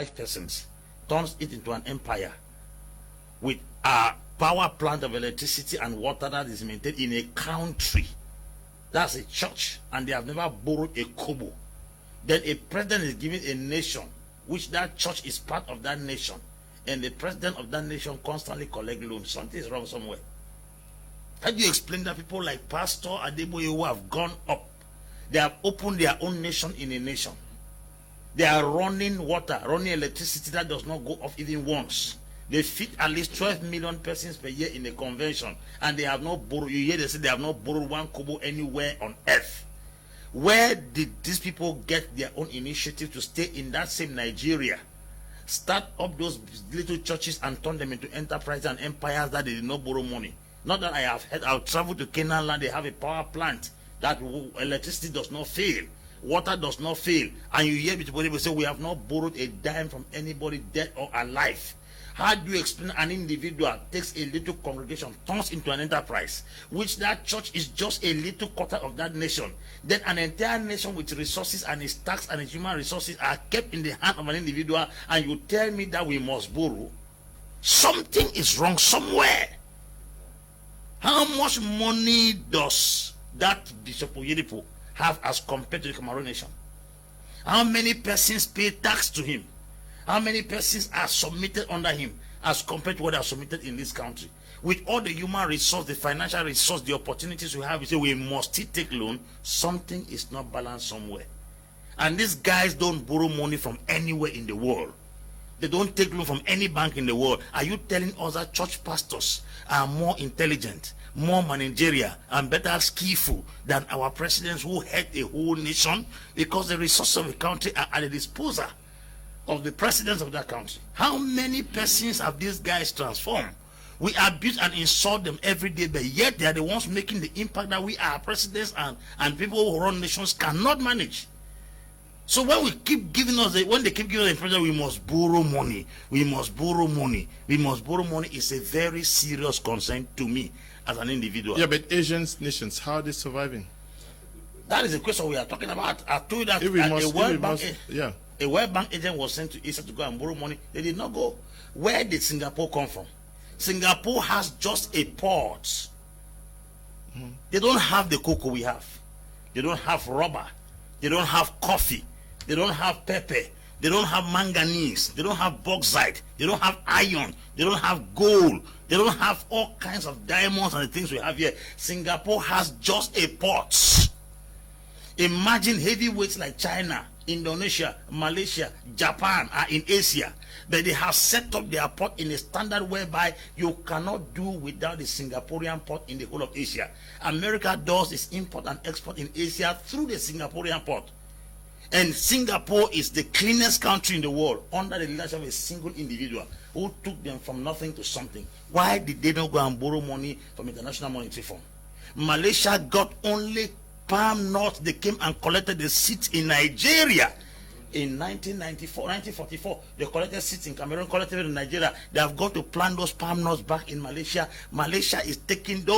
5%, turns it into an empire with a power plant of electricity and water that is maintained in a country. That's a church, and they have never borrowed a kobo. Then a president is given a nation, which that church is part of that nation, and the president of that nation constantly collect loans. Something is wrong somewhere. How do you explain that people like Pastor Adeboye, who have gone up, they have opened their own nation in a nation? They are running water, running electricity that does not go off even once. They feed at least 12 million persons per year in a convention, and they have not borrowed. You hear they say they have not borrowed one kobo anywhere on earth. Where did these people get their own initiative to stay in that same Nigeria, start up those little churches and turn them into enterprises and empires that they did not borrow money? Not that I have heard. I've traveled to Canaan land. They have a power plant that electricity does not fail, water does not fail, and you hear people say we have not borrowed a dime from anybody, dead or alive. How do you explain an individual takes a little congregation, turns into an enterprise, which that church is just a little quarter of that nation? Then an entire nation with resources and its tax and its human resources are kept in the hand of an individual, and you tell me that we must borrow? Something is wrong somewhere. How much money does that Bishop Oyedepo have as compared to the Cameroon nation? How many persons pay tax to him? How many persons are submitted under him as compared to what are submitted in this country? With all the human resource, the financial resource, the opportunities we have, we say we must still take loan. Something is not balanced somewhere. And these guys don't borrow money from anywhere in the world. They don't take loan from any bank in the world. Are you telling us that church pastors are more intelligent, more managerial, and better skillful than our presidents who head a whole nation? Because the resources of the country are at the disposal of the presidents of that country. How many persons have these guys transformed? We abuse and insult them every day, but yet they are the ones making the impact that we, our presidents and people who run nations, cannot manage. So when we keep giving us, when they keep giving us the impression we must borrow money, we must borrow money, we must borrow money, is a very serious concern to me as an individual. Yeah, but Asian nations, how are they surviving? That is the question we are talking about. I told you that a World Bank agent was sent to Asia to go and borrow money. They did not go. Where did Singapore come from? Singapore has just a port. They don't have the cocoa we have. They don't have rubber. They don't have coffee. They don't have pepper. They don't have manganese. They don't have bauxite. They don't have iron. They don't have gold. They don't have all kinds of diamonds and the things we have here. Singapore has just a port. Imagine heavyweights like China, Indonesia, Malaysia, Japan are in Asia, but they have set up their port in a standard whereby you cannot do without the Singaporean port in the whole of Asia. America does its import and export in Asia through the Singaporean port. And Singapore is the cleanest country in the world under the leadership of a single individual who took them from nothing to something. Why did they not go and borrow money from International Monetary Fund? Malaysia got only palm nuts. They came and collected the seeds in Nigeria in 1944. They collected seeds in Cameroon, collected in Nigeria. They have got to plant those palm nuts back in Malaysia. Malaysia is taking those